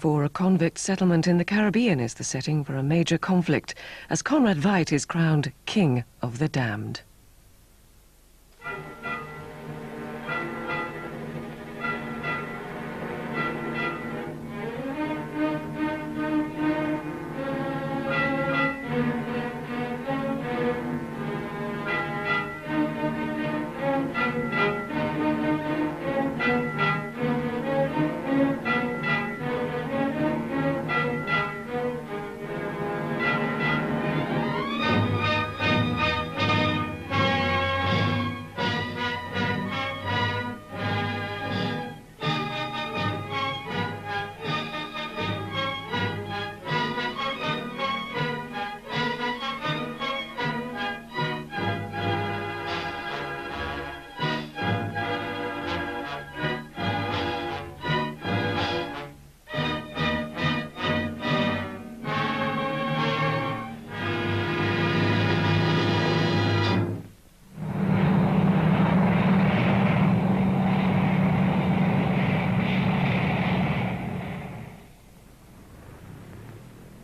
for a convict settlement in the Caribbean is the setting for a major conflict, as Conrad Veidt is crowned King of the Damned.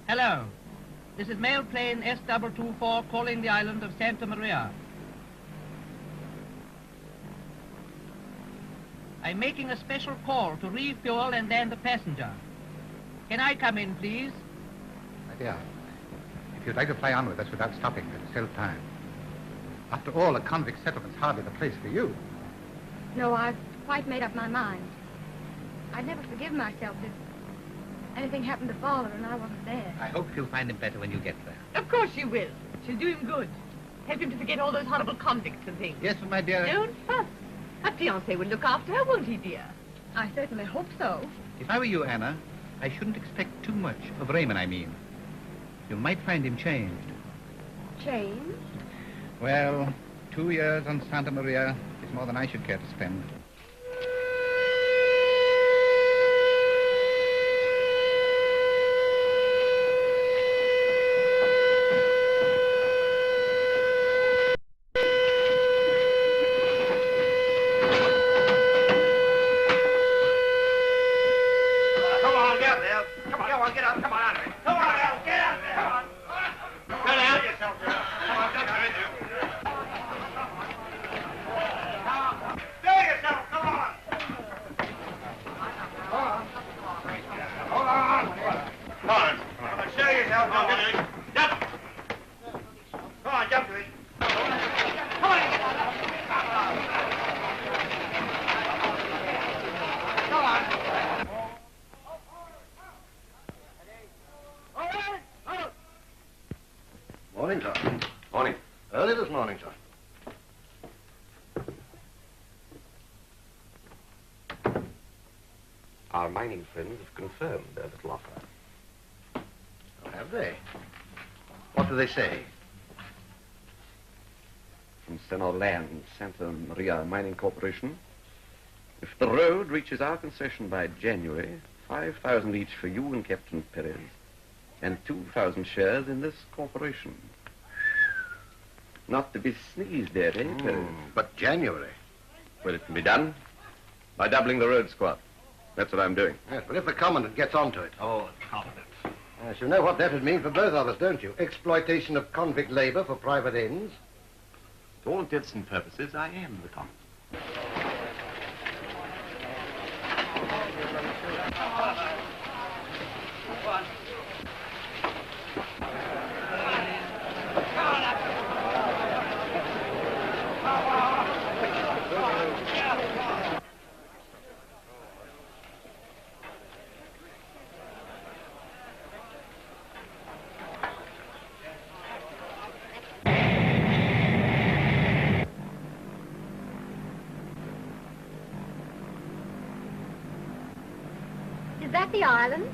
Hello. This is mail plane S224 calling the island of Santa Maria. I'm making a special call to refuel and land the passenger. Can I come in, please? My dear, if you'd like to fly on with us without stopping, there's still time. After all, a convict settlement's hardly the place for you. No, I've quite made up my mind. I'd never forgive myself if anything happened to Father and I wasn't there. I hope you'll find him better when you get there. Of course she will. She'll do him good. Help him to forget all those horrible convicts and things. Yes, but my dear... Don't fuss. Her fiancé will look after her, won't he, dear? I certainly hope so. If I were you, Anna, I shouldn't expect too much of Raymond, I mean. You might find him changed. Changed? Well, 2 years on Santa Maria is more than I should care to spend. Morning, sir. Morning. Early this morning, sir. Our mining friends have confirmed their little offer. Oh, have they? What do they say? From Senor Land, Santa Maria Mining Corporation. If the road reaches our concession by January, 5,000 each for you and Captain Perez, and 2,000 shares in this corporation. Not to be sneezed at, eh, Perez? But January. Well, it can be done by doubling the road squad. That's what I'm doing. Yes, but if the Commandant gets onto it... Oh, Commandant. Yes, you know what that would mean for both of us, don't you? Exploitation of convict labor for private ends. To all intents and purposes, I am the Commandant. Is that the island?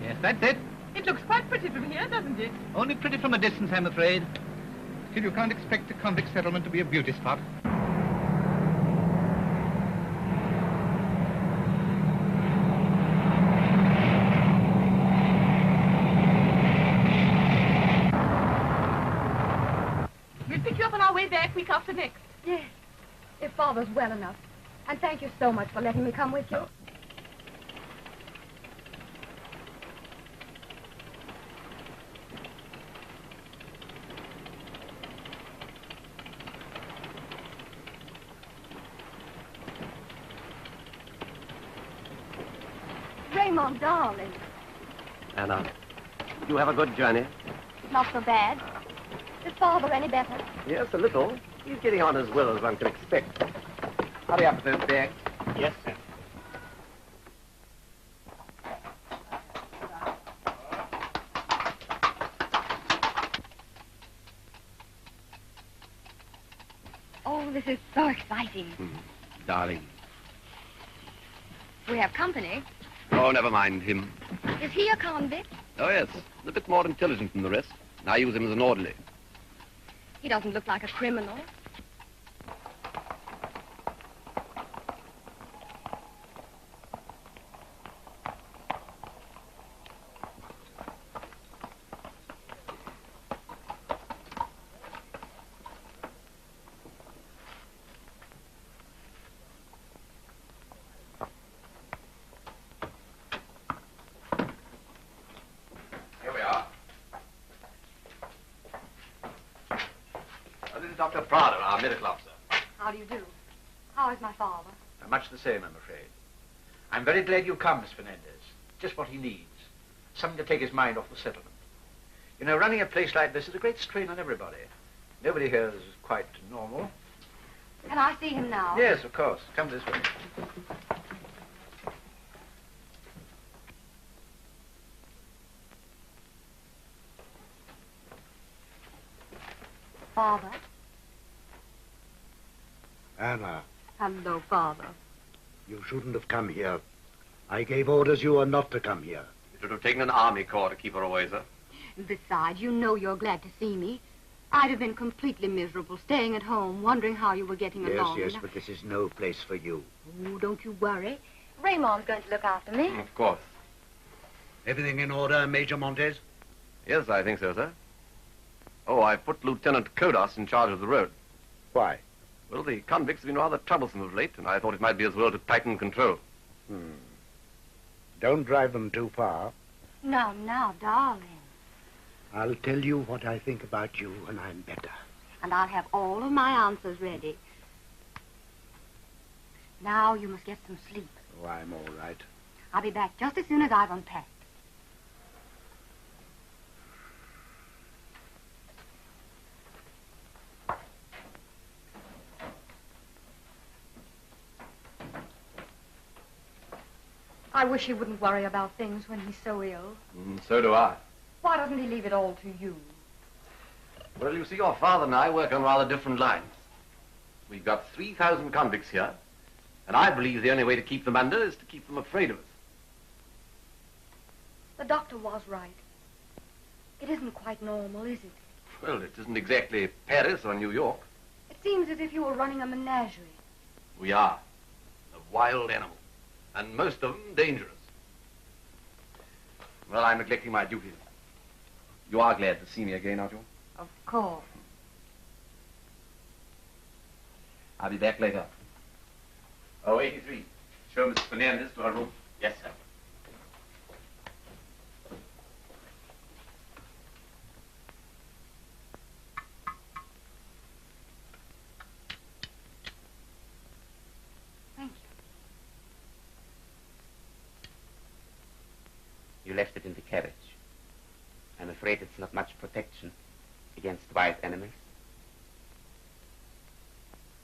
Yes, that's it. It looks quite pretty from here, doesn't it? Only pretty from a distance, I'm afraid. Still, you can't expect a convict settlement to be a beauty spot. We'll pick you up on our way back week after next. Yes, if Father's well enough. And thank you so much for letting me come with you. Raymond, darling. Anna, you have a good journey? Not so bad. Is Father any better? Yes, a little. He's getting on as well as one can expect. Hurry up with those bags. Yes, sir. Oh, this is so exciting. Darling. We have company. Oh, never mind him. Is he a convict? Oh, yes. A bit more intelligent than the rest. I use him as an orderly. He doesn't look like a criminal. Here we are. This is Dr. Prada, our medical officer. How do you do? How is my father? Much the same, I'm afraid. I'm very glad you've come, Miss Fernandez. Just what he needs. Something to take his mind off the settlement. You know, running a place like this is a great strain on everybody. Nobody here is quite normal. Can I see him now? Yes, of course. Come this way. Father? Anna, Hello, Father. you shouldn't have come here. I gave orders you were not to come here. You should have taken an army corps to keep her away, sir. Besides, you know you're glad to see me. I'd have been completely miserable staying at home, wondering how you were getting along. Yes, but this is no place for you. Oh, don't you worry. Raymond's going to look after me. Of course. Everything in order, Major Montes? Yes, I think so, sir. Oh, I've put Lieutenant Kodas in charge of the road. Why? Well, the convicts have been rather troublesome of late, and I thought it might be as well to tighten control. Don't drive them too far. Now, darling. I'll tell you what I think about you when I'm better. And I'll have all of my answers ready. Now you must get some sleep. Oh, I'm all right. I'll be back just as soon as I've unpacked. I wish he wouldn't worry about things when he's so ill. So do I. Why doesn't he leave it all to you? Well, you see, your father and I work on rather different lines. We've got 3,000 convicts here, and I believe the only way to keep them under is to keep them afraid of us. The doctor was right. It isn't quite normal, is it? Well, it isn't exactly Paris or New York. It seems as if you were running a menagerie. We are. A wild animal. And most of them dangerous. Well, I'm neglecting my duties. You are glad to see me again, aren't you? Of course. I'll be back later. Oh, 83. Show Mrs. Fernandez to her room. Yes, sir. Thank you. You left it in the carriage. I'm afraid it's not much protection against wild animals.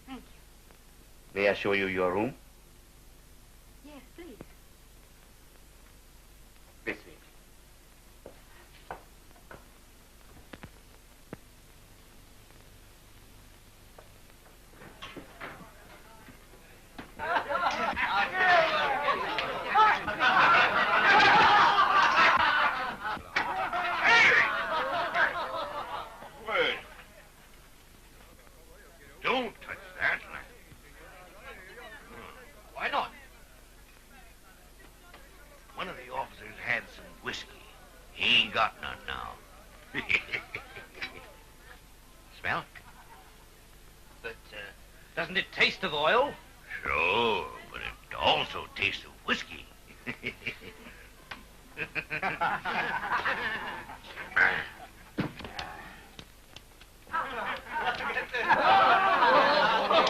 Thank you. May I show you your room? Yes, please. This way. Don't touch that. Why not? One of the officers had some whiskey. He ain't got none now. Smell? But, doesn't it taste of oil? Sure, but it also tastes of whiskey.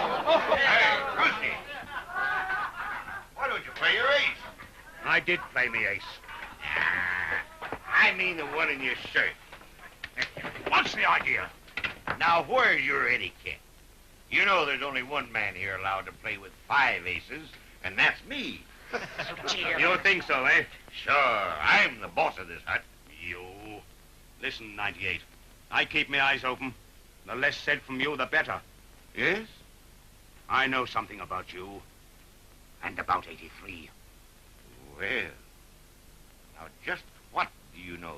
Hey, Rusty! Why don't you play your ace? I did play me ace. I mean the one in your shirt. What's the idea? Now, where's your etiquette? You know there's only one man here allowed to play with 5 aces, and that's me. You don't think so, eh? Sure, I'm the boss of this hut. You. Listen, 98. I keep my eyes open. The less said from you, the better. Yes? I know something about you. And about 83. Well, now just what do you know?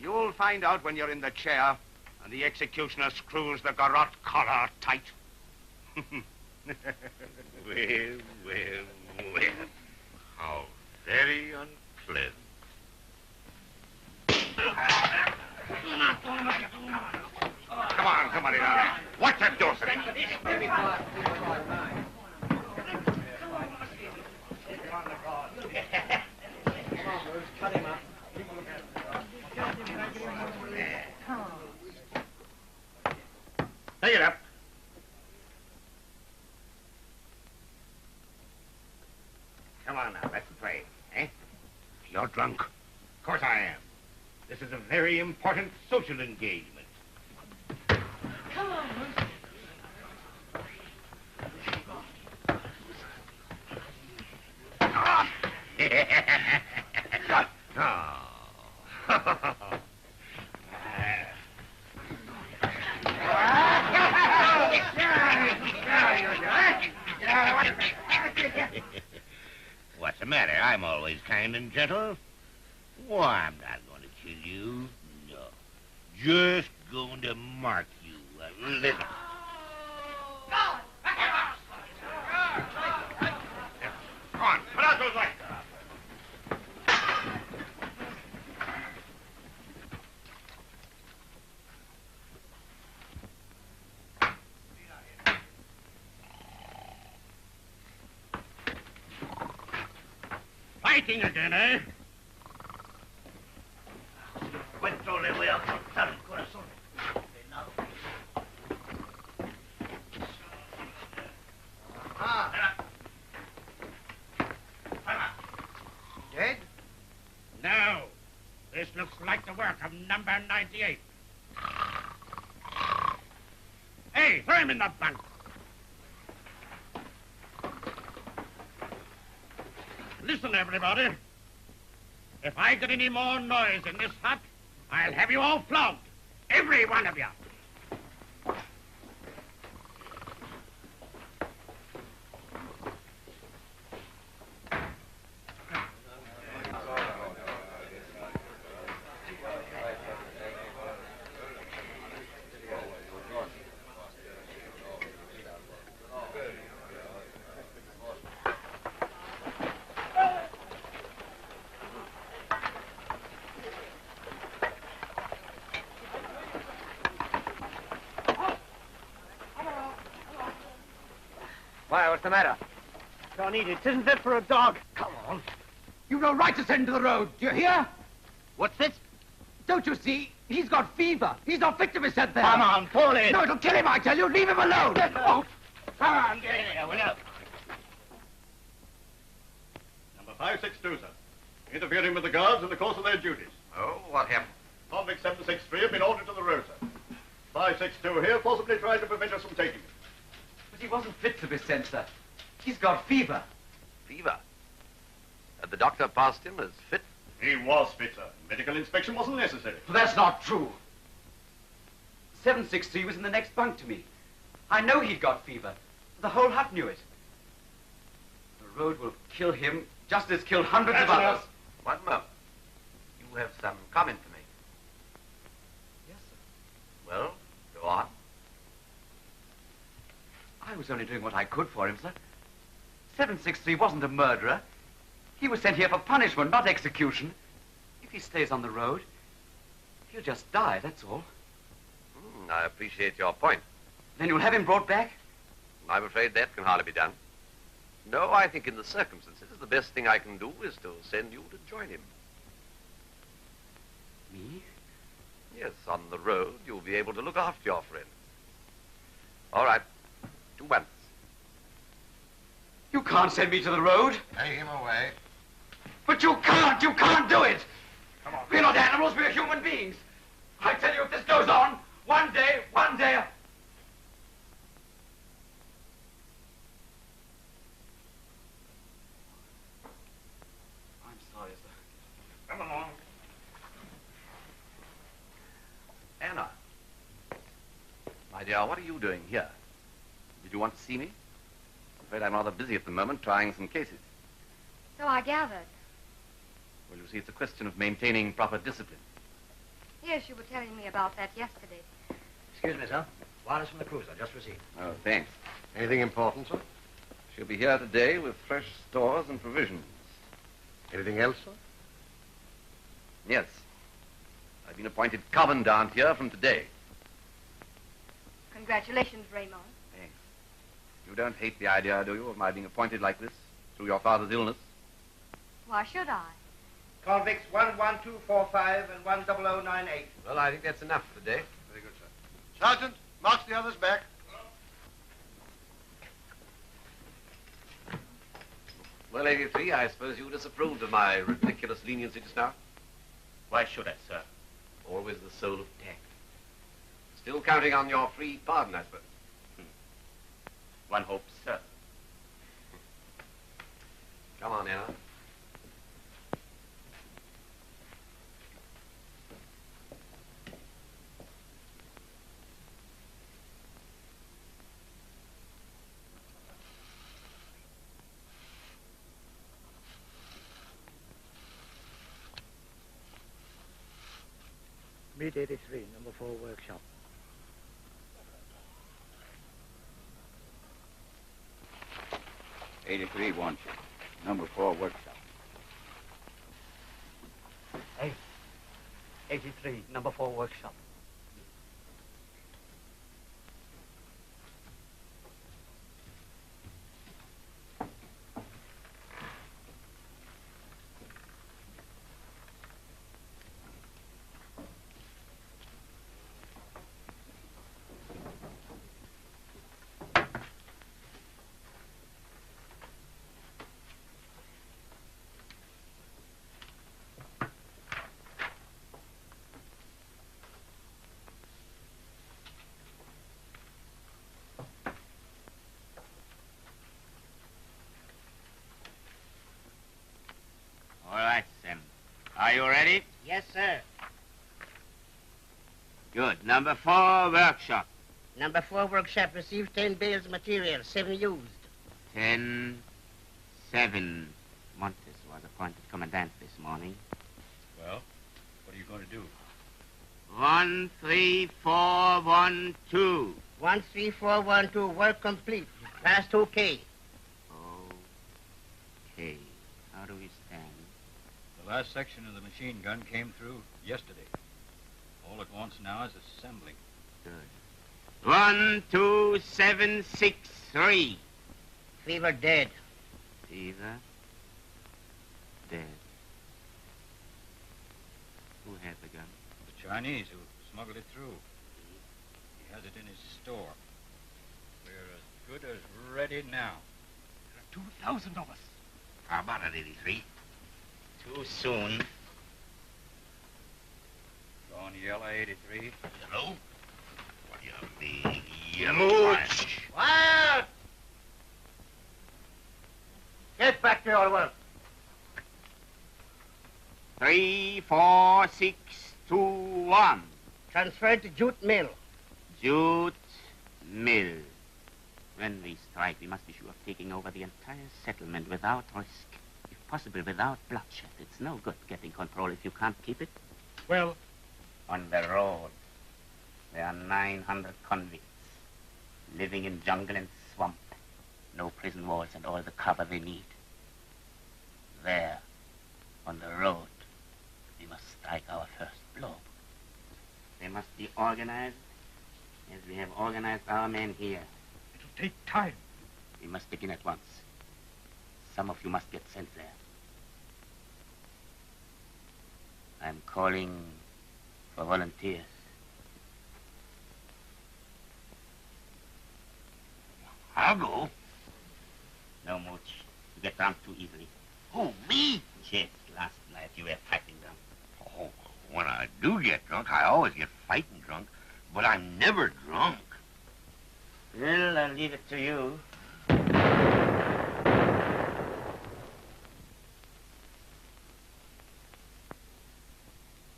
You'll find out when you're in the chair and the executioner screws the garrote collar tight. Well, well, well. How very unpleasant. Come on, now. Watch that door, sir. Take it up. Come on now, let's play, eh? You're drunk. Of course I am. This is a very important social engagement. Come on, Moose. What's the matter? I'm always kind and gentle. Why, I'm not going to kill you. No. Just going to mark you. Listen. Come on, put out those lights. Fighting again, eh? Cuento le voy a cortar el corazón. Dead? No. This looks like the work of number 98. Hey, throw him in the bunk. Listen, everybody. If I get any more noise in this hut, I'll have you all flogged. Every one of you. Why, what's the matter? Don't eat it. It isn't fit for a dog. Come on. You've no right to send him to the road. Do you hear? What's this? Don't you see? He's got fever. He's not fit to be sent there. Come on, pull it. No, it'll kill him, I tell you. Leave him alone. Oh. Come on, get in here, will you? Number 562, sir. Interfering with the guards in the course of their duties. Oh, what happened? Convict 763 have been ordered to the road, sir. 562 here forcibly tried to prevent us from taking him. But he wasn't fit to be sent, sir. He's got fever. Fever? Had the doctor passed him as fit? He was fit, sir. Medical inspection wasn't necessary. But that's not true. 763 was in the next bunk to me. I know he'd got fever. The whole hut knew it. The road will kill him just as it's killed hundreds of others. One moment. You have some comment to make. Yes, sir. Well, go on. I was only doing what I could for him, sir. 763 wasn't a murderer. He was sent here for punishment, not execution. If he stays on the road, he'll just die, that's all. I appreciate your point. Then you'll have him brought back? I'm afraid that can hardly be done. No, I think in the circumstances, the best thing I can do is to send you to join him. Me? Yes, on the road, you'll be able to look after your friend. All right. 2 months. You can't send me to the road. Take him away. But you can't do it. Come on. We're not animals, we're human beings. I tell you, if this goes on, one day... I'm sorry, sir. Come along. Anna. My dear, what are you doing here? Did you want to see me? I'm afraid I'm rather busy at the moment trying some cases. So I gathered. Well, you see, it's a question of maintaining proper discipline. Yes, you were telling me about that yesterday. Excuse me, sir. Wireless from the cruiser, just received. Oh, thanks. Anything important, sir? She'll be here today with fresh stores and provisions. Anything else, sir? Yes. I've been appointed commandant here from today. Congratulations, Raymond. Thanks. You don't hate the idea, do you, of my being appointed like this through your father's illness? Why should I? Convicts 11245 and 10098. Well, I think that's enough for the day. Very good, sir. Sergeant, march the others back. Well, 83, I suppose you disapproved of my ridiculous leniency just now? Why should I, sir? Always the soul of tact. Still counting on your free pardon, I suppose. One hopes, sir. Come on, Anna. Meet 83, number 4 workshop. '83 wants you. Number 4 workshop. Hey, 83, number 4 workshop. All right, Sam. Are you ready? Yes, sir. Good. Number 4 workshop. Number 4 workshop received 10 bales of material, 7 used. 10-7. Montes was appointed commandant this morning. Well, what are you going to do? 13412. 13412, work complete. Past OK. Okay. How do we stand? The last section of the machine gun came through yesterday. All it wants now is assembling. Good. 12763. Fever dead. Fever dead. Who had the gun? The Chinese who smuggled it through. He has it in his store. We're as good as ready now. There are 2,000 of us. How about it, 83? Too soon. Gone yellow, 83. Hello? What do you mean, yellow? Quiet! Get back to your work. 34621. Transferred to Jute Mill. Jute Mill. When we strike, we must be sure of taking over the entire settlement without risk. If possible, without bloodshed. It's no good getting control if you can't keep it. Well, on the road, there are 900 convicts living in jungle and swamp. No prison walls and all the cover they need. There, on the road, we must strike our first blow. They must be organized as we have organized our men here. it'll take time. We must begin at once. Some of you must get sent there. I'm calling for volunteers. I'll go. No, Mooch. You get around too easily. Who, me? Yes. last night you were fighting drunk? Oh, when I do get drunk, I always get fighting drunk, but I'm never drunk. Well, I'll leave it to you.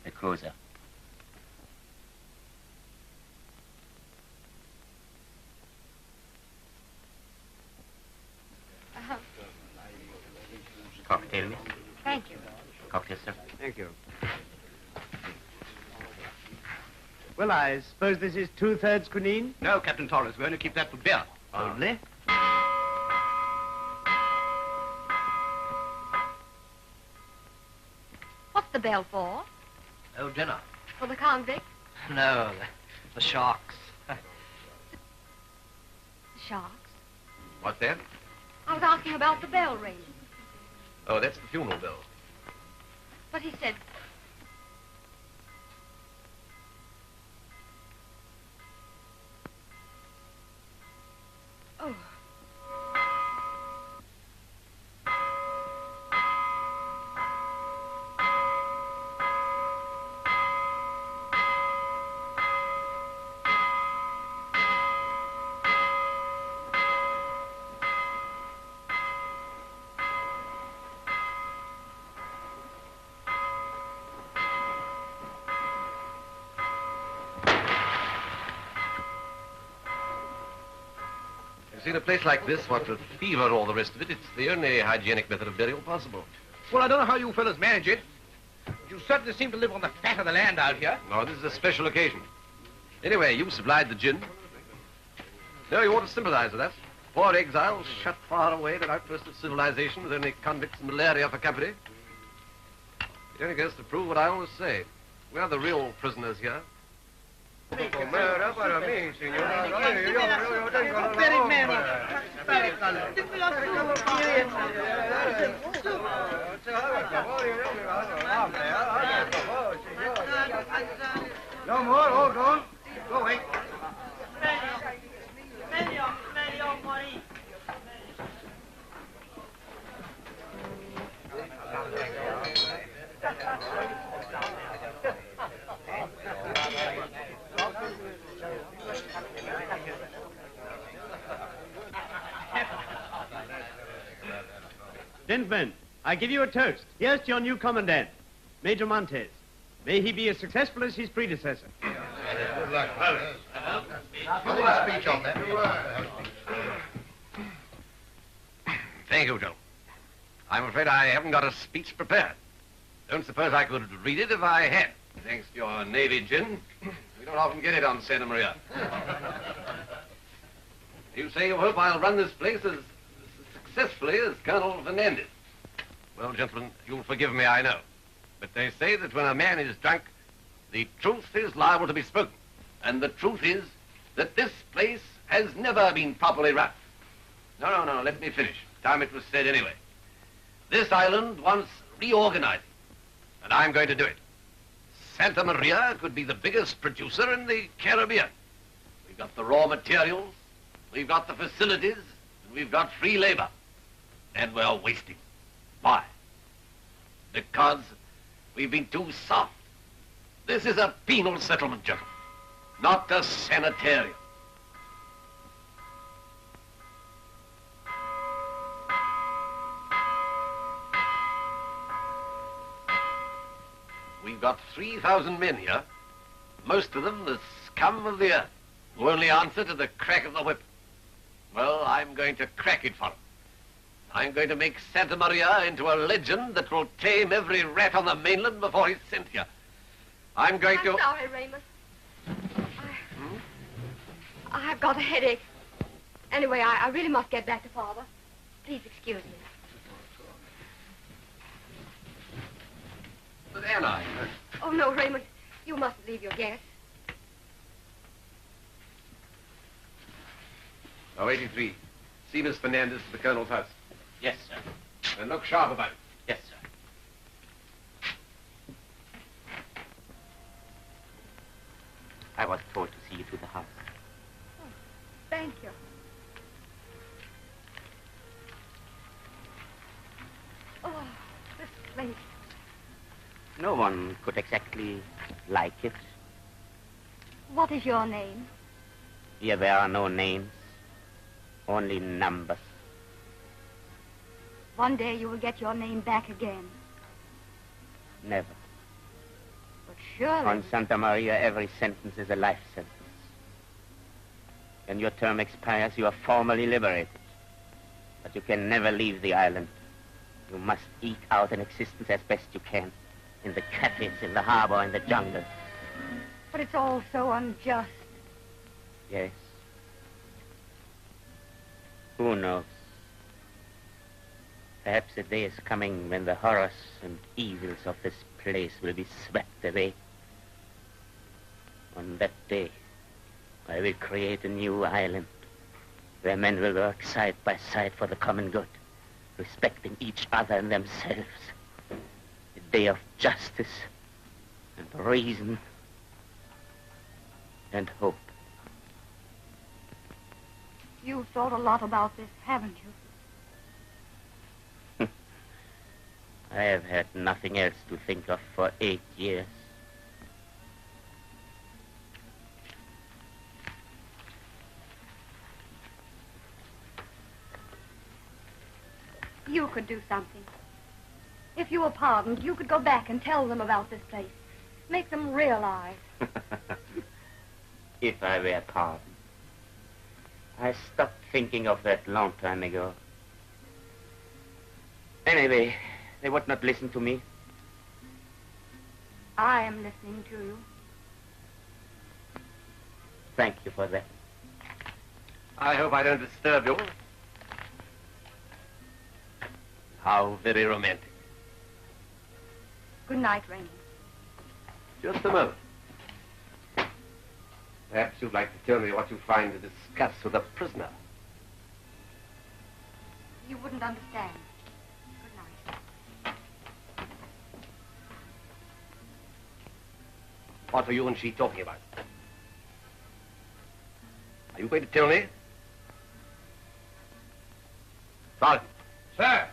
The cruiser. Cocktail, miss? Thank you. Cocktail, sir? Thank you. Well, I suppose this is 2/3 quinine? No, Captain Torres, we're going to keep that for beer. Only? What's the bell for? Oh, dinner. For the convict? No, the sharks. The sharks? What's that? I was asking about the bell ring. Oh, that's the funeral bell. But he said... Oh. In a place like this, what with fever and all the rest of it, it's the only hygienic method of burial possible. Well, I don't know how you fellas manage it. But you certainly seem to live on the fat of the land out here. No, this is a special occasion. Anyway, you supplied the gin. No, you ought to sympathize with us. Poor exiles shut far away in an outpost of civilization with only convicts and malaria for company. It only goes to prove what I always say. We are the real prisoners here. No more, all gone. Go away. Gentlemen, I give you a toast. Here's to your new commandant, Major Montes. May he be as successful as his predecessor. Good luck. Give a speech on that. Thank you, Joe. I'm afraid I haven't got a speech prepared. Don't suppose I could read it if I had. Thanks to your Navy gin, we don't often get it on Santa Maria. You say you hope I'll run this place as successfully as Colonel Fernandez. Well, gentlemen, you'll forgive me, I know. But they say that when a man is drunk, the truth is liable to be spoken. And the truth is that this place has never been properly run. No, let me finish. Time it was said anyway. This island wants reorganizing, and I'm going to do it. Santa Maria could be the biggest producer in the Caribbean. We've got the raw materials, we've got the facilities, and we've got free labor. And we're wasting. Why? Because we've been too soft. This is a penal settlement, gentlemen, not a sanitarium. We've got 3,000 men here, most of them the scum of the earth, who only answer to the crack of the whip. Well, I'm going to crack it for them. I'm going to make Santa Maria into a legend that will tame every rat on the mainland before he's sent here. I'm going to... I'm sorry, Raymond. I've got a headache. Anyway, I really must get back to Father. Please excuse me. But Anna... Oh, no, Raymond. You mustn't leave your guest. Oh, 83. See Miss Fernandez to the Colonel's house. Yes, sir. And look sharp about it. Yes, sir. I was told to see you to the house. Oh, thank you. Oh, this place. No one could exactly like it. What is your name? Here there are no names, only numbers. One day you will get your name back again. Never. But surely... On Santa Maria, every sentence is a life sentence. When your term expires, you are formally liberated. But you can never leave the island. You must eke out an existence as best you can. In the cafes, in the harbor, in the jungle. But it's all so unjust. Yes. Who knows? Perhaps a day is coming when the horrors and evils of this place will be swept away. On that day, I will create a new island where men will work side by side for the common good, respecting each other and themselves. A day of justice and reason and hope. You've thought a lot about this, haven't you? I have had nothing else to think of for 8 years. You could do something. If you were pardoned, you could go back and tell them about this place. Make them realize. If I were pardoned. I stopped thinking of that long time ago. Anyway, they would not listen to me. I am listening to you. Thank you for that. I hope I don't disturb you. How very romantic. Good night, Raymond. Just a moment. Perhaps you'd like to tell me what you find to discuss with a prisoner. You wouldn't understand. Good night. What are you and she talking about? Are you going to tell me? Sergeant. Sir!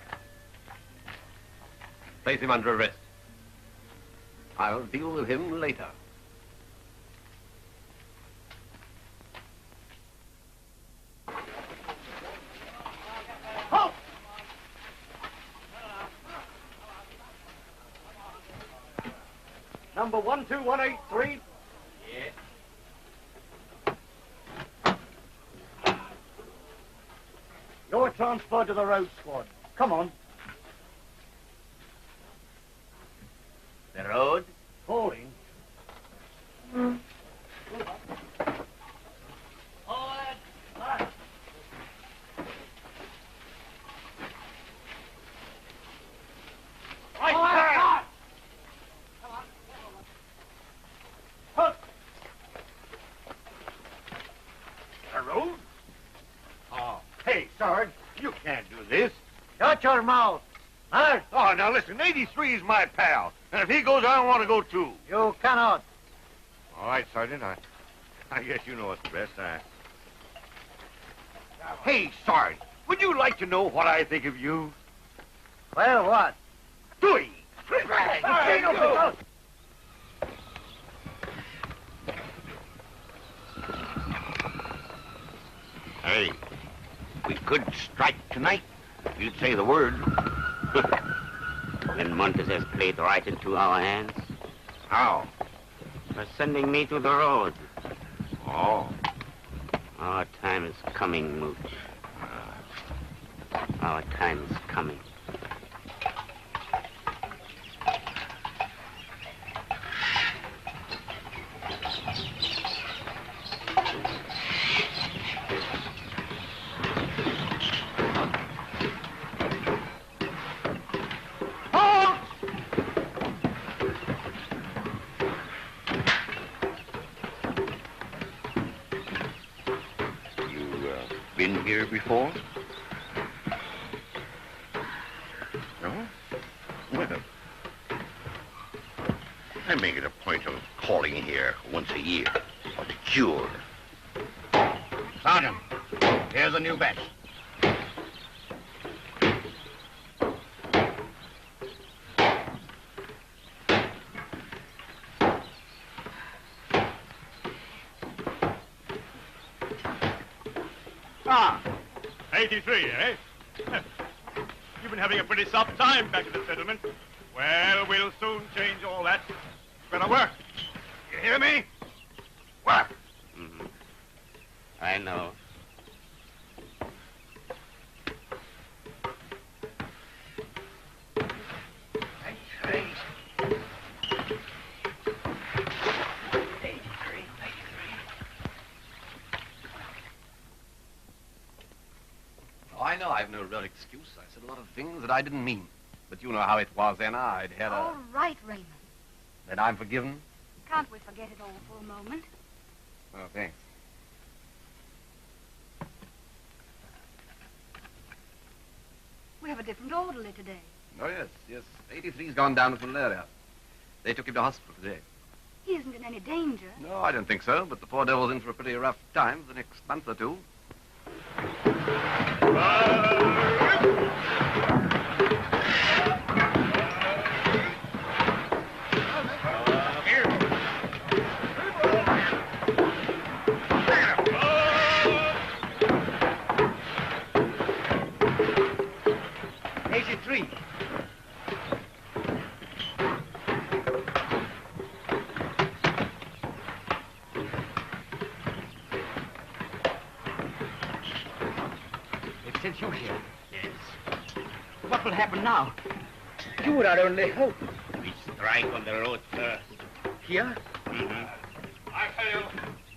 Place him under arrest. I'll deal with him later. Halt! Number 12183. Yeah. You're transferred to the road squad. Come on. The road? Holding. The road? Oh, hey, Sarge, you can't do this. Shut your mouth. March. Oh, now listen, 83 is my pal. And if he goes, I want to go too. You cannot. All right, Sergeant, I guess you know what's best. Hey, Sarge, would you like to know what I think of you? Well, what? Dewey! Hey, we could strike tonight. If you'd say the word. Then Montes has played right into our hands. How? By sending me to the road. Oh. Our time is coming, Mooch. Our time is coming. Been here before? No? Well, I make it a point of calling here once a year for the cure. Sergeant, here's a new batch. Ah, 83, eh? You've been having a pretty soft time back at the settlement. Well, we'll soon change all that. Better work. You hear me? Work. Mm-hmm. I know. Oh, I know I've no real excuse. I said a lot of things that I didn't mean. But you know how it was, Anna. I'd had All right, Raymond. Then I'm forgiven? Can't we forget it all for a moment? Oh, thanks. We have a different orderly today. Oh, yes. 83's gone down with malaria. They took him to hospital today. He isn't in any danger. No, I don't think so, but the poor devil's in for a pretty rough time for the next month or two. Sent you here. Yes. What will happen now? You are our only hope. We strike on the road first. Here? Mm-hmm. I tell you,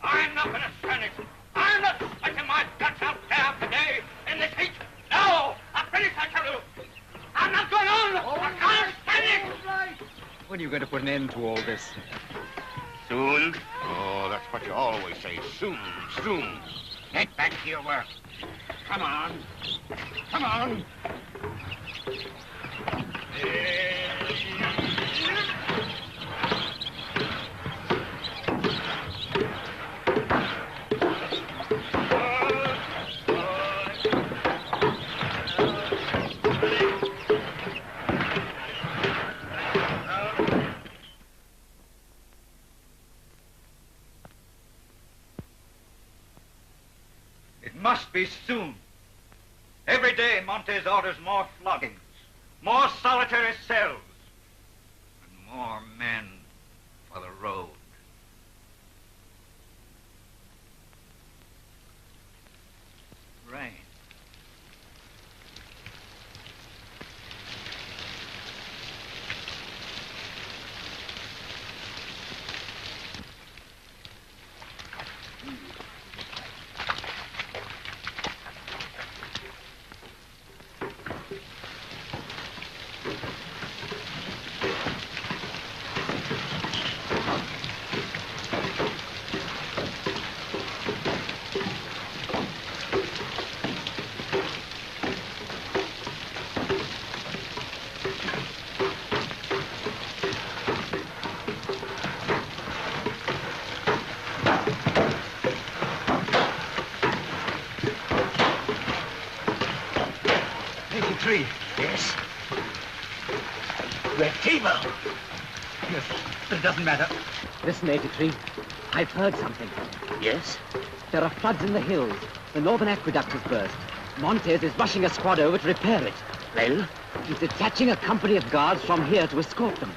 I'm not going to stand it. I'm not sweating my guts out there today in this heat. No! I finish, I tell you. I'm not going on. I can't stand it. When are you going to put an end to all this? Soon. Oh, that's what you always say. Soon, soon. Get back to your work. Come on. Come on. It must be soon. Every day, Montez orders more floggings, more solitary cells, and more men for the road. Rain. Yes. Red table. Yes, but it doesn't matter. Listen, 83. I've heard something. Yes? There are floods in the hills. The northern aqueduct has burst. Montez is rushing a squad over to repair it. Well? He's detaching a company of guards from here to escort them.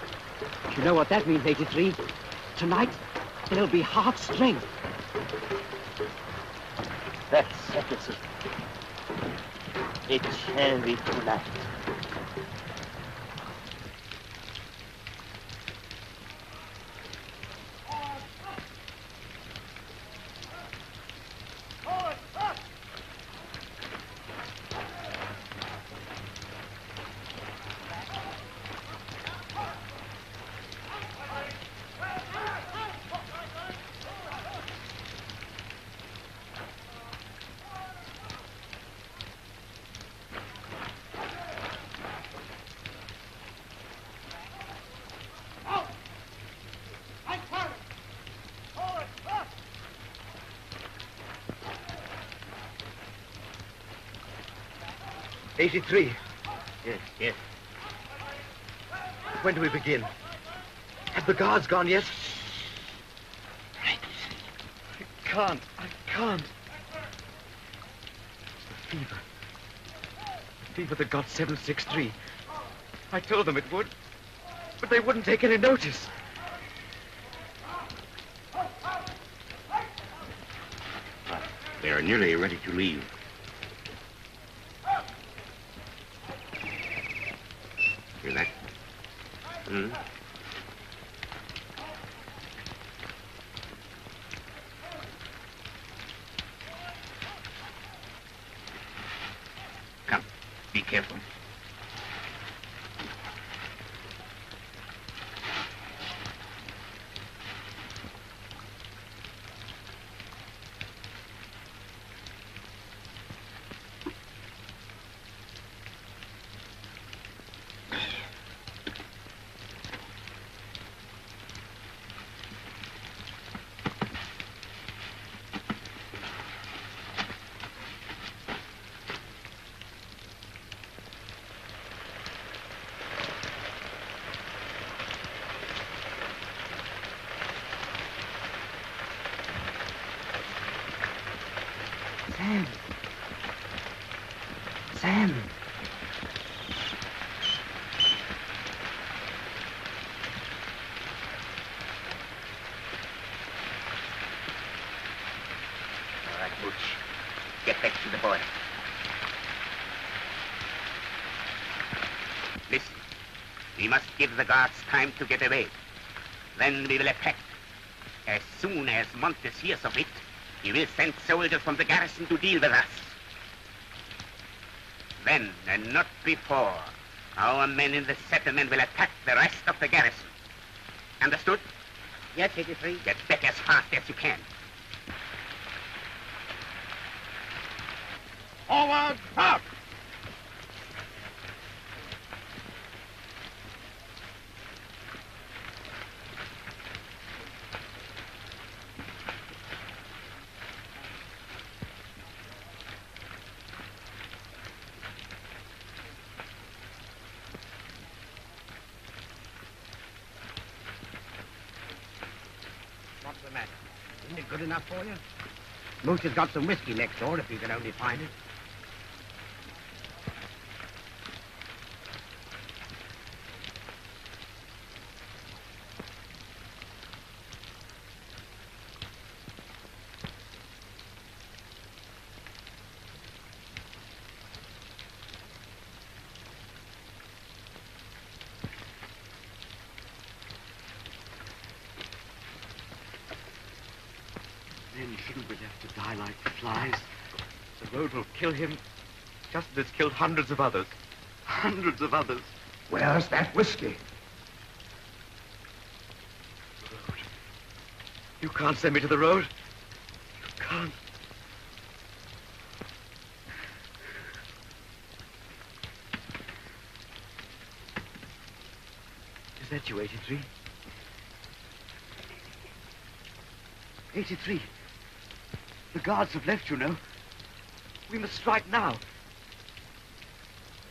You know what that means, 83? Tonight, they'll be half strength. That settles it. It shall be tonight. '83. Yes. When do we begin? Have the guards gone yet? I can't. Fever. Fever that got 763. I told them it would, but they wouldn't take any notice. They are nearly ready to leave. Hear that? Hmm? Come, be careful. Sam. Sam. All right, Butch. Get back to the boy. Listen. We must give the guards time to get away. Then we will attack. As soon as Montes hears of it, he will send soldiers from the garrison to deal with us. Then, and not before, our men in the settlement will attack the rest of the garrison. Understood? Yes, 83. Get back as fast as you can. Forward, up! What's the matter? Isn't it good enough for you? Moose has got some whiskey next door if you can only find it. Men shouldn't be left to die like flies. The road will kill him, just as it's killed hundreds of others. Hundreds of others. Where's that whiskey? The road. You can't send me to the road. You can't. Is that you, 83? 83. The guards have left, you know. We must strike now.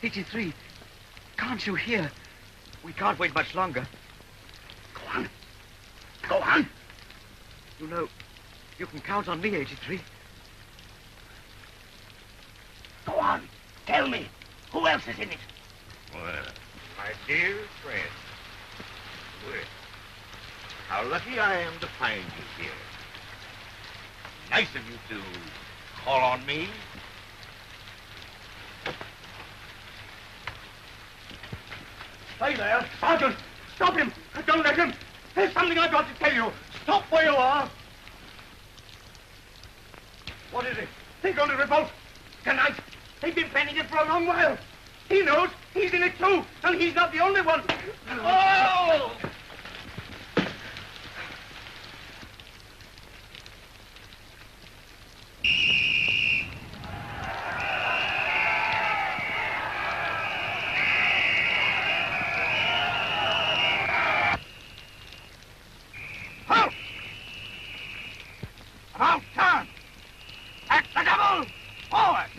83. Can't you hear? We can't wait much longer. Go on. Go on. You know, you can count on me, 83. Go on. Tell me. Who else is in it? Well, my dear friend. Well, how lucky I am to find you here. Nice of you to call on me. Stay there. Sergeant, stop him. Don't let him. There's something I've got to tell you. Stop where you are. What is it? They're going to revolt. Tonight. They've been planning it for a long while. He knows. He's in it too. And he's not the only one. Oh! About turn! At the double! Forward!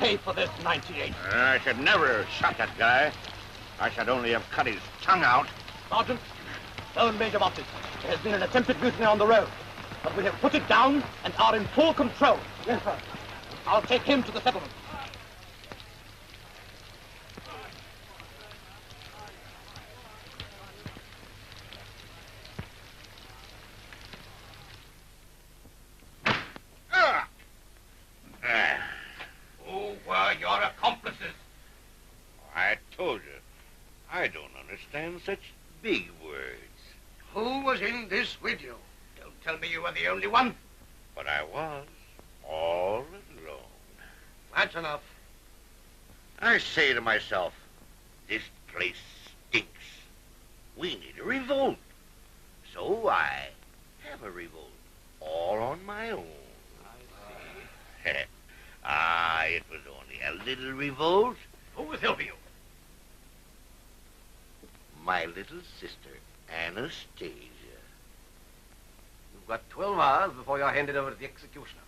pay for this, 98. I should never have shot that guy. I should only have cut his tongue out. Sergeant, phone Major Montes. There has been an attempted mutiny on the road, but we have put it down and are in full control. Yes, sir. I'll take him to the settlement. Who were your accomplices? I told you, I don't understand such big words. Who was in this with you? Don't tell me you were the only one. But I was, all alone. That's enough. I say to myself, this place stinks. We need a revolt. So I have a revolt, all on my own. I see. It was only a little revolt. Who was helping you? My little sister, Anastasia. You've got 12 hours before you're handed over to the executioner.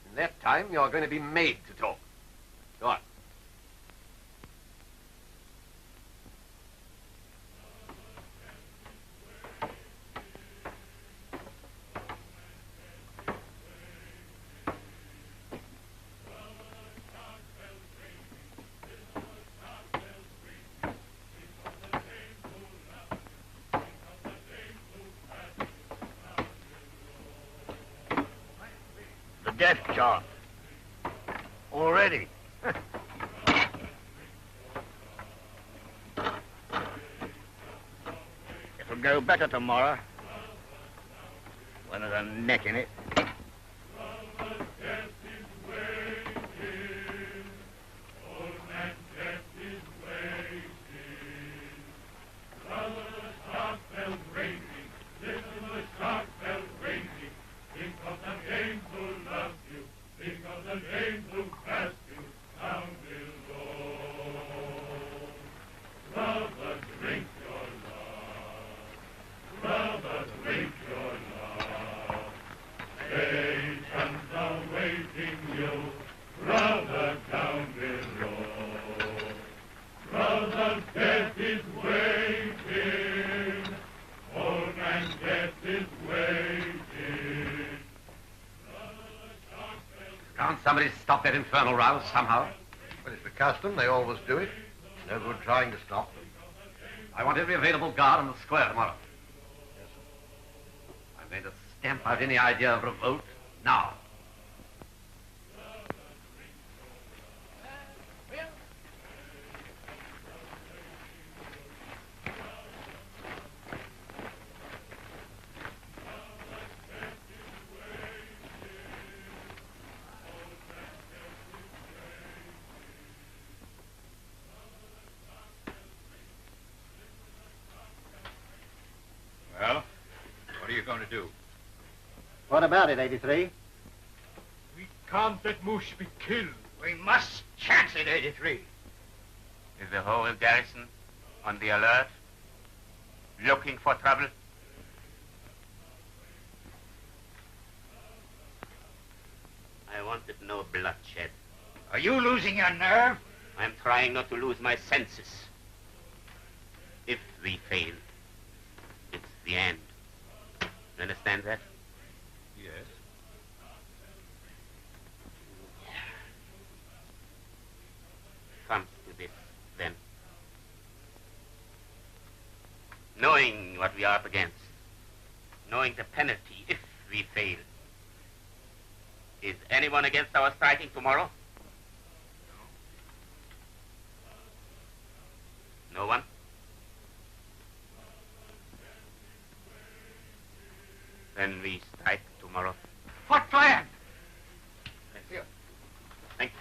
In that time, you're going to be made to talk. Go on. Death chart. Already. It'll go better tomorrow. When there's a neck in it. Can't somebody stop that infernal row somehow? Well, it's the custom. They always do it. No good trying to stop them. I want every available guard on the square tomorrow. Yes, sir. I'm going to stamp out any idea of revolt now. Well, what are you going to do? What about it, 83? We can't let Moosh be killed. We must chance it, 83. Is the whole garrison on the alert? Looking for trouble? I wanted no bloodshed. Are you losing your nerve? I'm trying not to lose my senses. If we fail, it's the end. You understand that? Yes. Comes to this, then. Knowing what we are up against, knowing the penalty if we fail, is anyone against our striking tomorrow? No one? Then we strike tomorrow. What plan? Here. Thank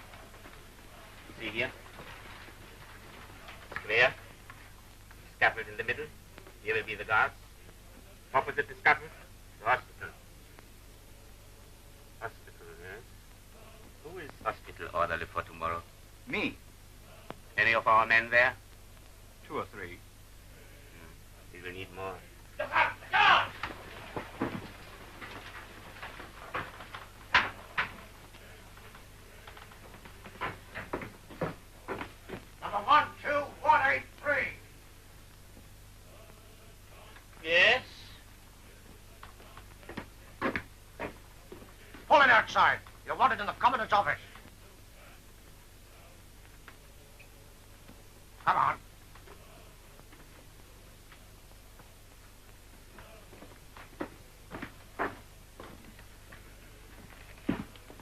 you. See here? Square. Scaffold in the middle. Here will be the guards. Opposite the scaffold, the hospital. Hospital, yes? Who is hospital orderly for tomorrow? Me. Any of our men there? 2 or 3. We will need more. outside. You're wanted in the Commandant's office. Come on.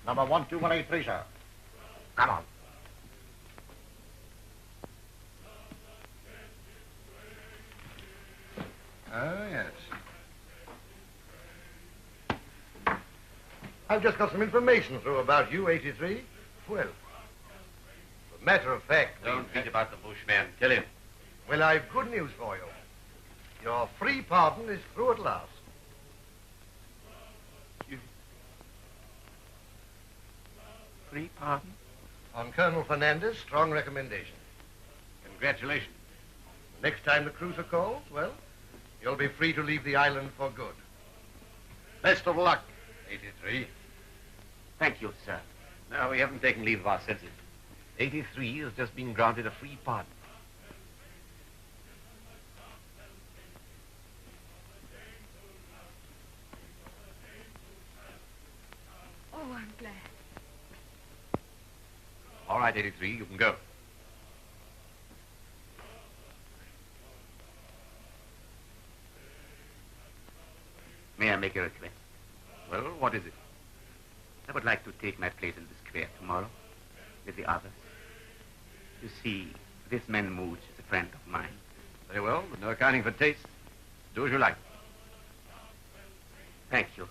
Number 12183, sir. Come on. Oh, yes. I've just got some information through about you, 83. Well, as a matter of fact... Don't beat about the bush, man. Kill him. Well, I've good news for you. Your free pardon is through at last. Free pardon? On Colonel Fernandez, strong recommendation. Congratulations. Next time the cruiser calls, well, you'll be free to leave the island for good. Best of luck, 83. Thank you, sir. No, we haven't taken leave of our senses. 83 has just been granted a free pardon. Oh, I'm glad. All right, 83, you can go. May I make a request? Well, what is it? I would like to take my place in the square tomorrow with the others. You see, this man Mooch is a friend of mine. Very well, but no accounting for taste. Do as you like. Thank you.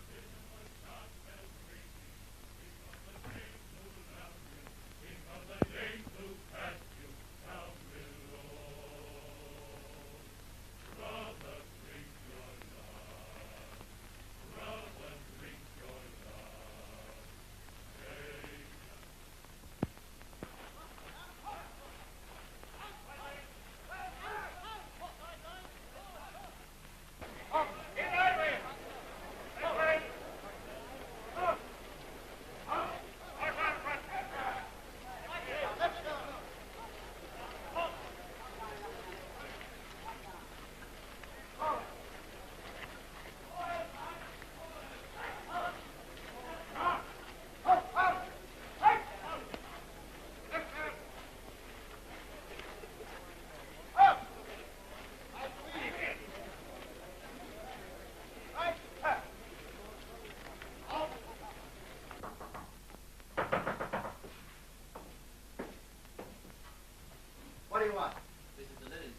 What do you want? This is the linen,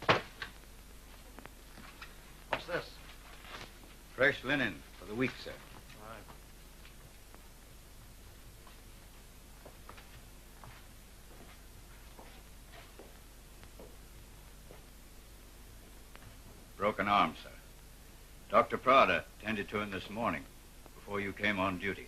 sir. What's this? Fresh linen for the week, sir. Broken arm, sir. Dr. Prada tended to him this morning before you came on duty.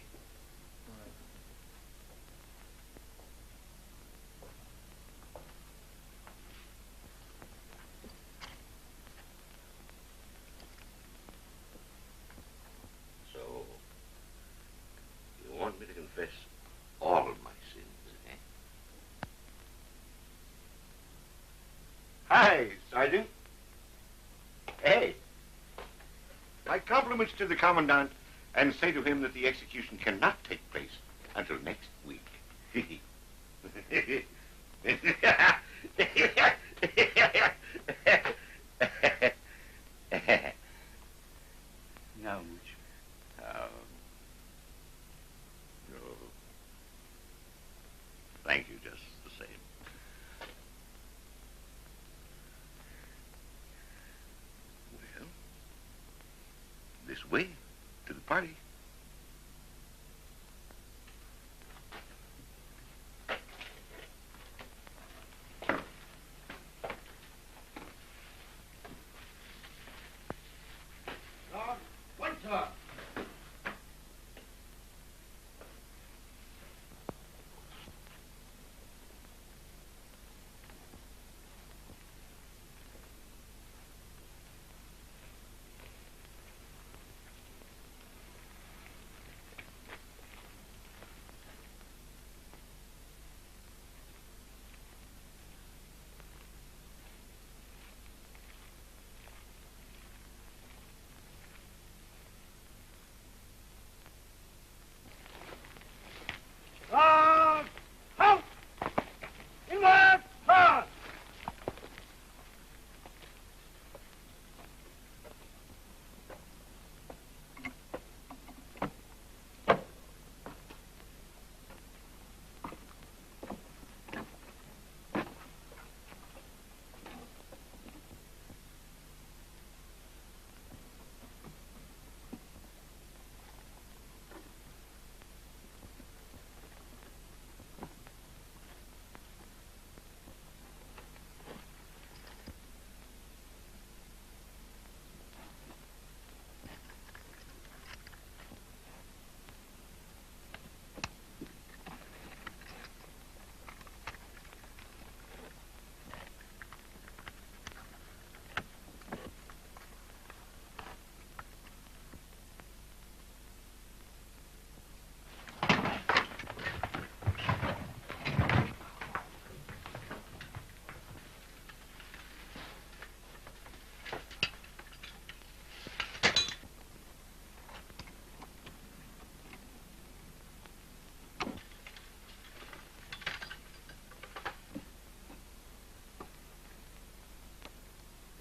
So, you want me to confess all of my sins, eh? Hi, Sergeant. Hey. My compliments to the Commandant, and say to him that the execution cannot take place until next week. No, Mooch. No. Thank you just the same. Well, this way to the party.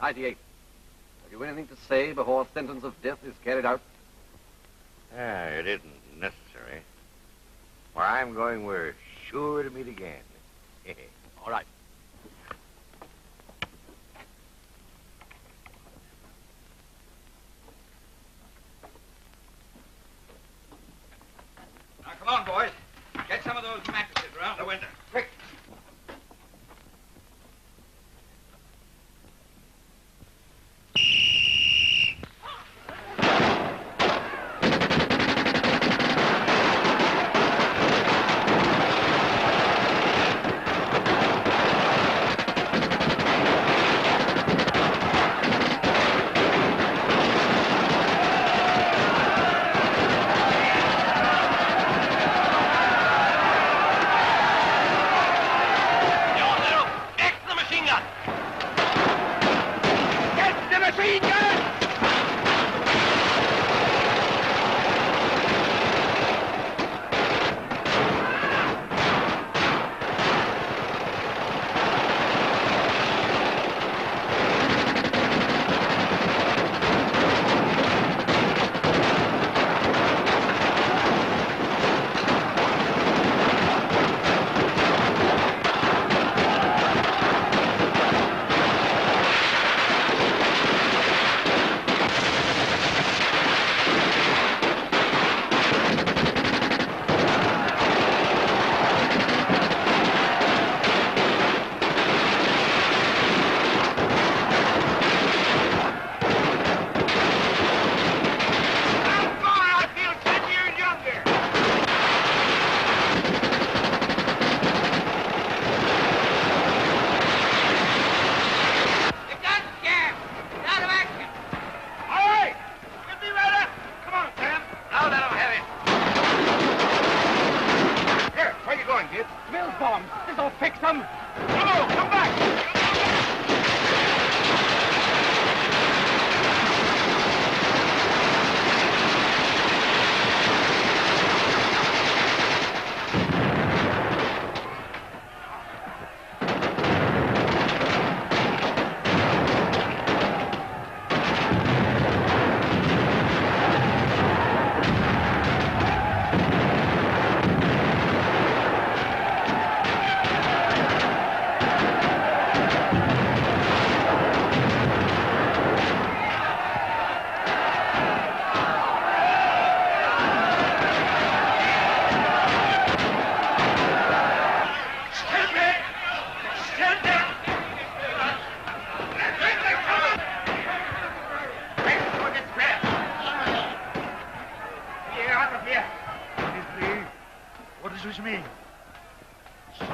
98. Have you anything to say before sentence of death is carried out? It isn't necessary. Where I'm going, we're sure to meet again. All right. Now, come on, boys. Get some of those mattresses around the window. Quick.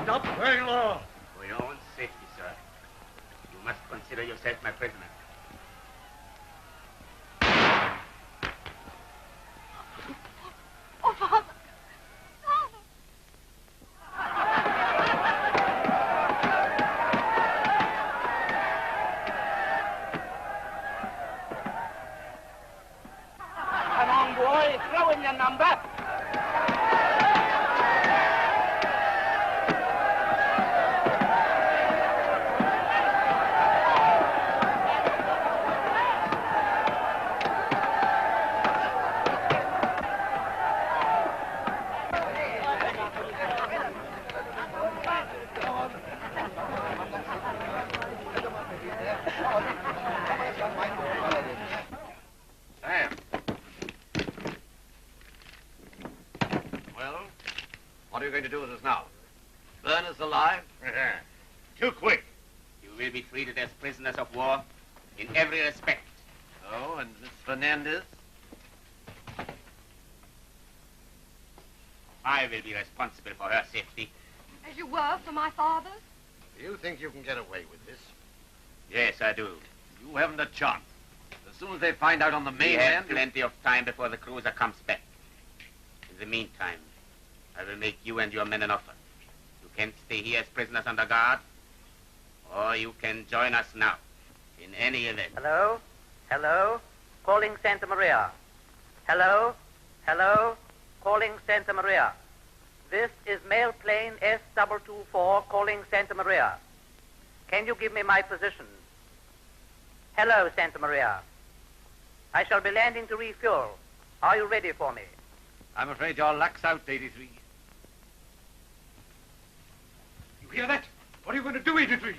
Stop wearing law. For your own safety, sir. You must consider yourself my prisoner. Oh, Father. Come on, boy. Throw in your number. Sam. Well, what are you going to do with us now? Burn us alive? Too quick. You will be treated as prisoners of war in every respect. Oh, and Miss Fernandez? I will be responsible for her safety. As you were for my father's? Do you think you can get away with this? Yes, I do. You haven't a chance. As soon as they find out on the We mainland... have plenty of time before the cruiser comes back. In the meantime, I will make you and your men an offer. You can stay here as prisoners under guard, or you can join us now. In any event. Hello? Hello? Calling Santa Maria. Hello? Hello? Calling Santa Maria. This is mail plane S224 calling Santa Maria. Can you give me my position? Hello, Santa Maria. I shall be landing to refuel. Are you ready for me? I'm afraid your luck's out, 83. You hear that? What are you going to do, 83?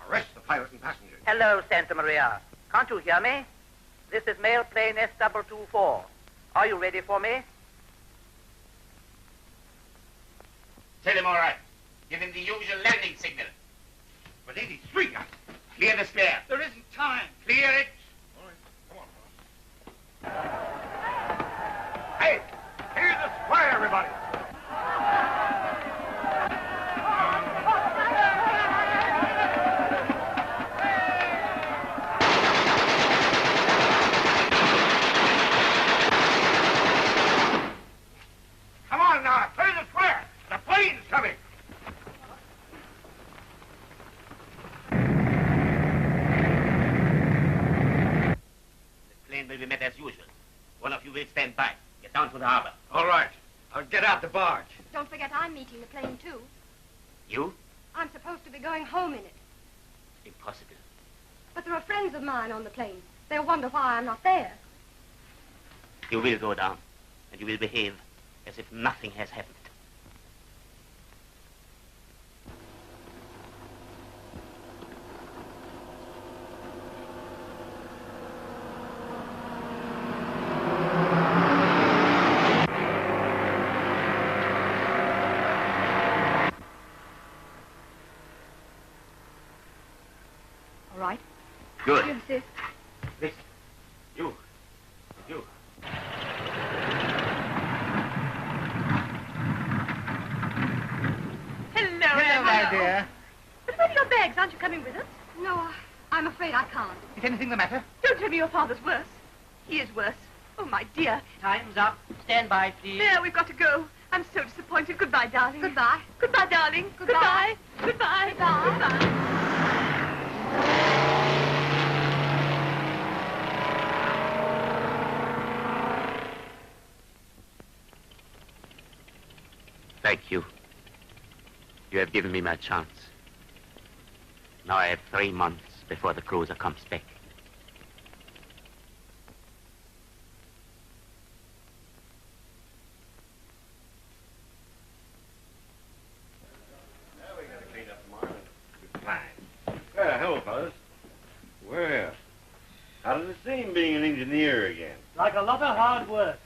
Arrest the pilot and passengers. Hello, Santa Maria. Can't you hear me? This is mail plane S224. Are you ready for me? Tell him all right. Give him the usual landing signal. But 83, Clear the square. There isn't time. Clear it. Hey, here's the square, everybody. Come on now, clear the square. The plane's coming. The plane will be met as usual. One of you will stand by. Get down to the harbor. All right. I'll get out the barge. Don't forget I'm meeting the plane, too. You? I'm supposed to be going home in it. Impossible. But there are friends of mine on the plane. They'll wonder why I'm not there. You will go down, and you will behave as if nothing has happened. All right. Good. You insist. Listen. You. Hello, my dear. But where are your bags? Aren't you coming with us? No, I'm afraid I can't. Is anything the matter? Don't tell me your father's worse. He is worse. Oh, my dear. Time's up. Stand by, please. There, we've got to go. I'm so disappointed. Goodbye, darling. Goodbye. Goodbye, darling. Goodbye. Goodbye. Goodbye. Goodbye. Thank you. You have given me my chance. Now I have 3 months before the cruiser comes back. Hello, fellas. Well, how does it seem being an engineer again? Like a lot of hard work.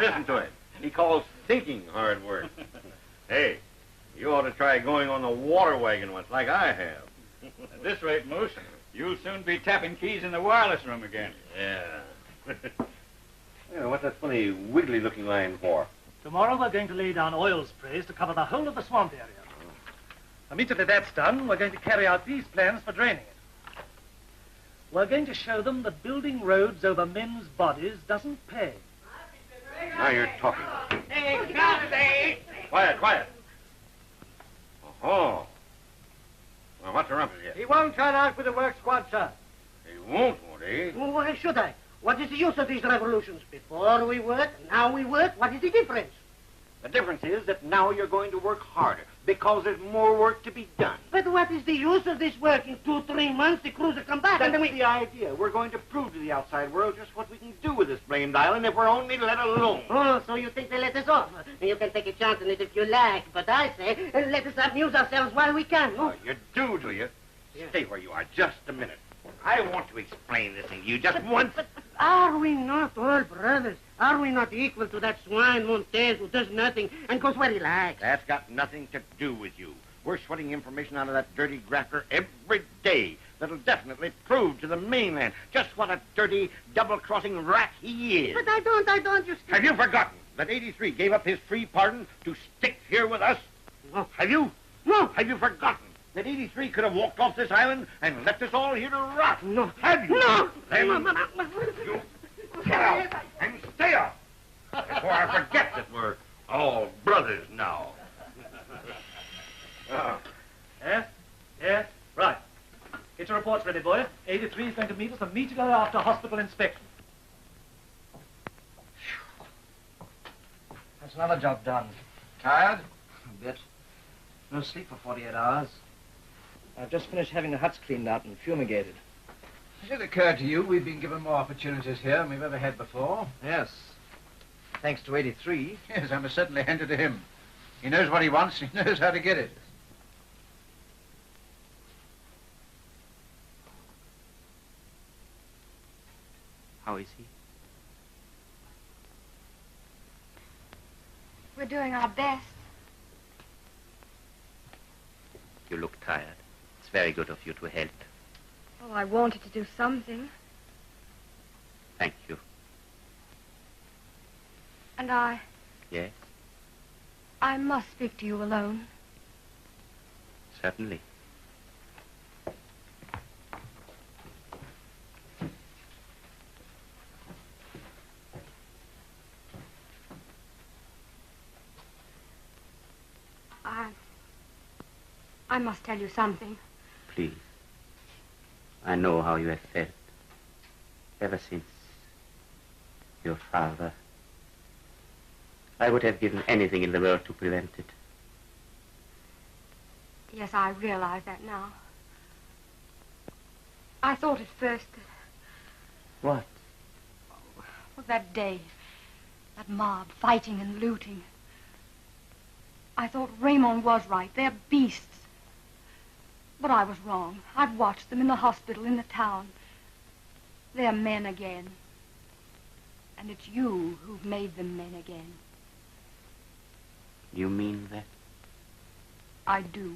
Listen to it. He calls thinking hard work. Hey, you ought to try going on the water wagon once, like I have. At this rate, Moose, you'll soon be tapping keys in the wireless room again. Yeah. Yeah, what's that funny, wiggly-looking line for? Tomorrow we're going to lay down oil sprays to cover the whole of the swamp area. Immediately that's done, we're going to carry out these plans for draining it. We're going to show them that building roads over men's bodies doesn't pay. Now you're talking. Hey, Conrad! Quiet, quiet. Oh. Well, what's the rumpus yet? He won't turn out with the work squad, sir. He won't he? Well, why should I? What is the use of these revolutions? Before we work, now we work. What is the difference? The difference is that now you're going to work harder because there's more work to be done. But what is the use of this work? In 2-3 months, the cruiser come back, and That's then we... the idea. We're going to prove to the outside world just what we can do with this blamed island if we're only let alone. Oh, so you think they let us off? You can take a chance on it if you like, but I say, let us amuse ourselves while we can. Oh, you do you? Yeah. Stay where you are just a minute. I want to explain this thing to you just once. But are we not all brothers? Are we not equal to that swine Montez who does nothing and goes where he likes? That's got nothing to do with you. We're sweating information out of that dirty grafter every day that'll definitely prove to the mainland just what a dirty, double-crossing rat he is. But I don't, you... Have you forgotten that 83 gave up his free pardon to stick here with us? No. Have you? No. Have you forgotten that 83 could have walked off this island and left us all here to rot? No. Have you? No. Then you get out and stay out before I forget that we're all brothers now. Yes, right. Get your reports ready, boy. 83 is going to meet us immediately after hospital inspection. That's another job done. Tired? A bit. No sleep for 48 hours. I've just finished having the huts cleaned out and fumigated. Has it occurred to you we've been given more opportunities here than we've ever had before? Yes. Thanks to 83. Yes, I must certainly hand it to him. He knows what he wants, he knows how to get it. How is he? We're doing our best. You look tired. It's very good of you to help. Oh, I wanted to do something. Thank you. And I Yes, must speak to you alone. certainly. I must tell you something. Please. I know how you have felt. Ever since your father. I would have given anything in the world to prevent it. Yes, I realize that now. I thought at first that... What? Well, that day, that mob fighting and looting. I thought Raymond was right. They're beasts. But I was wrong. I've watched them in the hospital, in the town. They're men again. And it's you who've made them men again. You mean that? I do.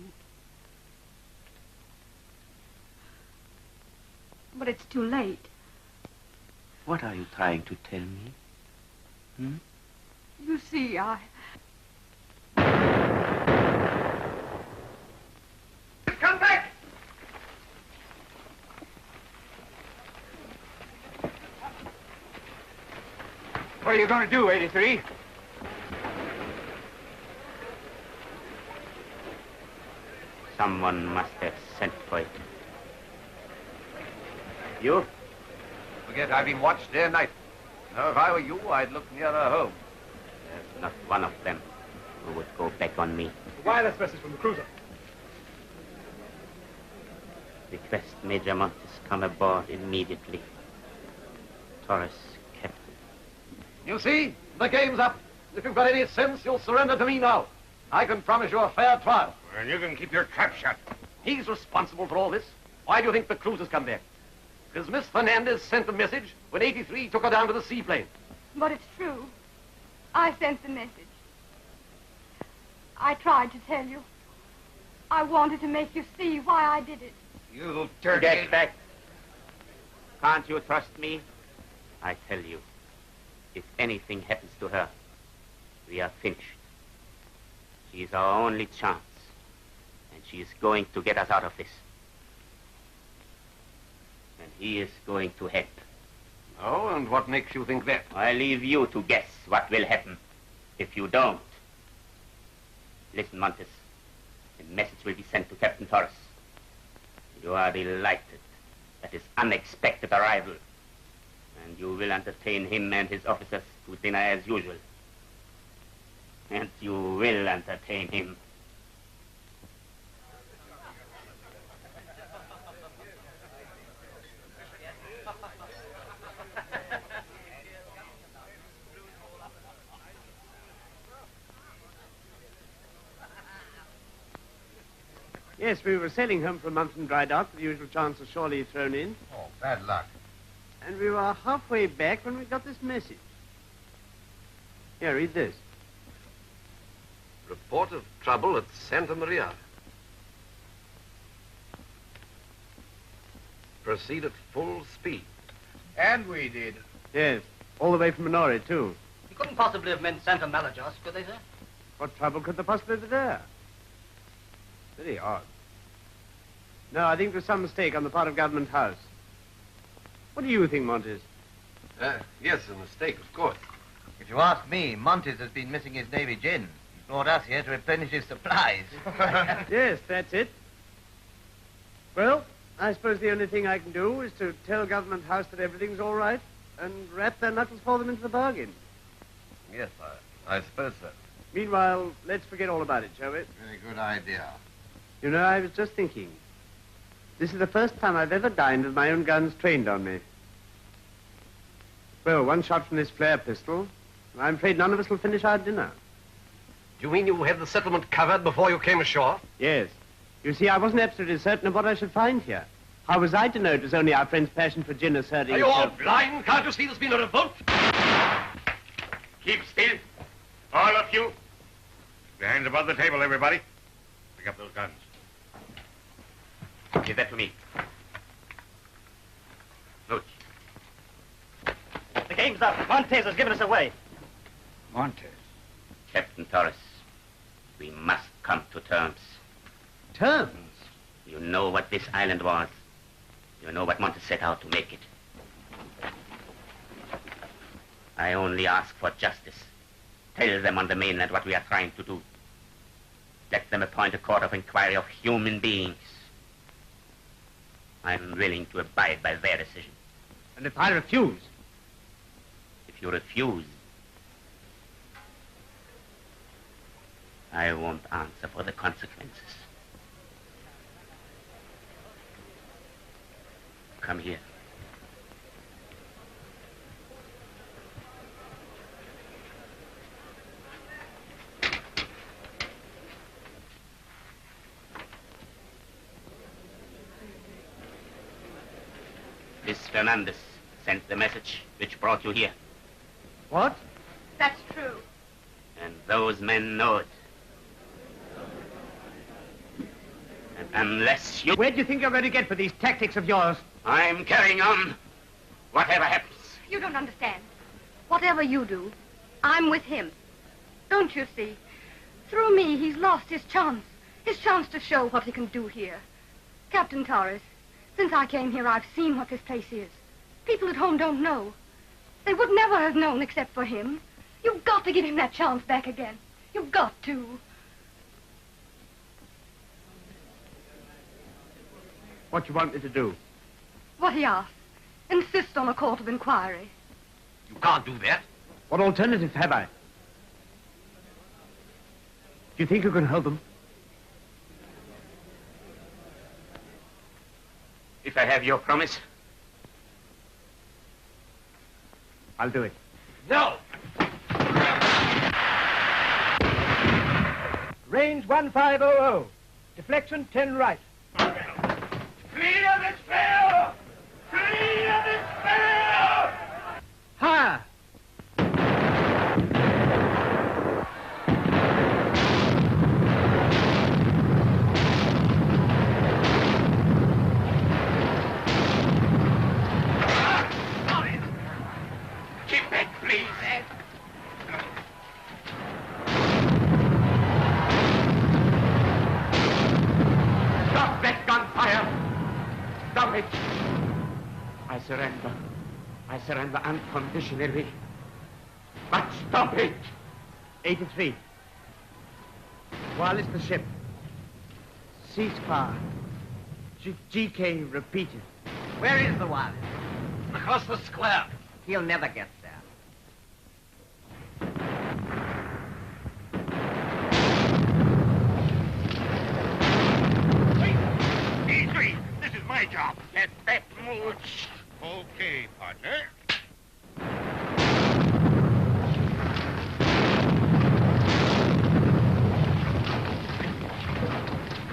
But it's too late. What are you trying to tell me? Hmm? You see, Come back! What are you going to do, 83? Someone must have sent for it. You? Forget I've been watched day and night. Now, if I were you, I'd look nearer home. There's not one of them who would go back on me. Wireless message from the cruiser. Request Major Montes come aboard immediately. Torres, Captain. You see, the game's up. If you've got any sense, you'll surrender to me now. I can promise you a fair trial. And you can keep your trap shut. He's responsible for all this. Why do you think the cruiser's come back? Because Miss Fernandez sent a message when 83 took her down to the seaplane. But it's true. I sent the message. I tried to tell you. I wanted to make you see why I did it. You Get back. Can't you trust me? I tell you, if anything happens to her, we are finished. She is our only chance, and she is going to get us out of this. And he is going to help. Oh, and what makes you think that? I leave you to guess what will happen if you don't. Listen, Montes. A message will be sent to Captain Torres. You are delighted at his unexpected arrival, and you will entertain him and his officers to dinner as usual. And you will entertain him. Yes, we were sailing home for a month in dry dock, the usual chance of Shawley thrown in. Oh, bad luck. And we were halfway back when we got this message. Here, read this. Report of trouble at Santa Maria. Proceed at full speed. And we did. Yes, all the way from Minori, too. You couldn't possibly have meant Santa Malajos, could they, sir? What trouble could there possibly be there? Very odd. No, I think there's some mistake on the part of Government House. What do you think, Montes? Yes, a mistake, of course. If you ask me, Montes has been missing his Navy gin. He's brought us here to replenish his supplies. Yes, that's it. Well, I suppose the only thing I can do is to tell Government House that everything's all right and wrap their knuckles for them into the bargain. Yes, I suppose so. Meanwhile, let's forget all about it, shall we? Very good idea. You know, I was just thinking. This is the first time I've ever dined with my own guns trained on me. Well, one shot from this flare pistol, and I'm afraid none of us will finish our dinner. Do you mean you had the settlement covered before you came ashore? Yes. You see, I wasn't absolutely certain of what I should find here. How was I to know it was only our friend's passion for gin asserting Are you all itself? blind? Can't you see there's been a revolt? Keep still. All of you. Your hands above the table, everybody. Pick up those guns. Give that to me. Look. The game's up. Montez has given us away. Montez? Captain Torres, we must come to terms. Terms? You know what this island was. You know what Montez set out to make it. I only ask for justice. Tell them on the mainland what we are trying to do. Let them appoint a court of inquiry of human beings. I'm willing to abide by their decision. And if I refuse? If you refuse, I won't answer for the consequences. Come here. Miss Fernandez sent the message which brought you here. What? That's true. And those men know it. And unless you... Where do you think you're going to get for these tactics of yours? I'm carrying on, whatever happens. You don't understand. Whatever you do, I'm with him. Don't you see? Through me, he's lost his chance to show what he can do here. Captain Torres, since I came here, I've seen what this place is. People at home don't know. They would never have known except for him. You've got to give him that chance back again. You've got to. What you want me to do? What he asked. Insist on a court of inquiry. You can't do that. What alternative have I? Do you think you can hold them? If I have your promise, I'll do it. No! Range 1500. Deflection 10 right. Clear this field! Clear this field! Higher. Keep back, please. Stop that gunfire! Stop it! I surrender. I surrender unconditionally. But stop it! 83. Wireless the ship. Ceasefire. GK repeated. Where is the wireless? Across the square. He'll never get there. E3, this is my job. Let that move. Okay, partner.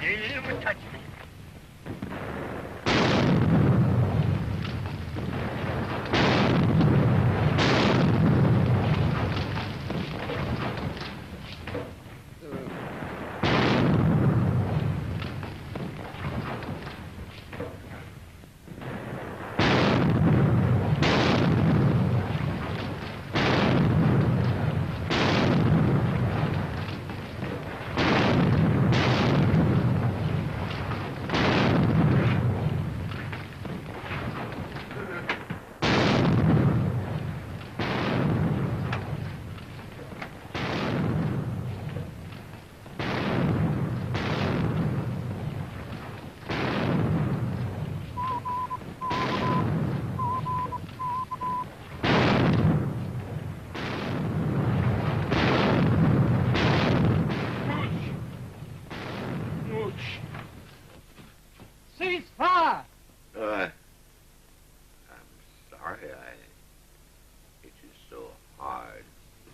Never touch me.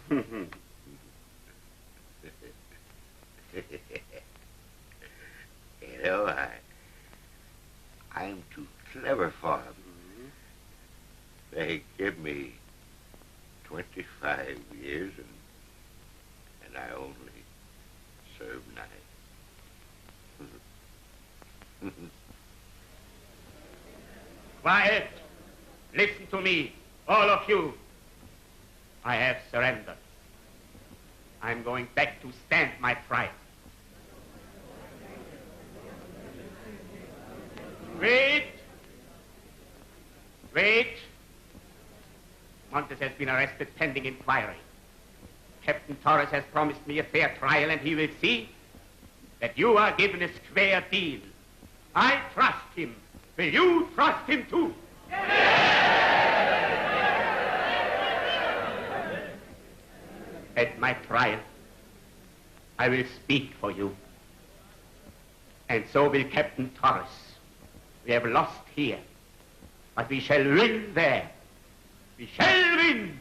You know, I'm too clever for them. They give me 25 years, and I only serve 9. Quiet. Listen to me, all of you. I have surrendered. I'm going back to stand my trial. Wait. Montes has been arrested pending inquiry. Captain Torres has promised me a fair trial, and he will see that you are given a square deal. I trust him. Will you trust him too? At my trial, I will speak for you. And so will Captain Torres. We have lost here, but we shall win there. We shall win!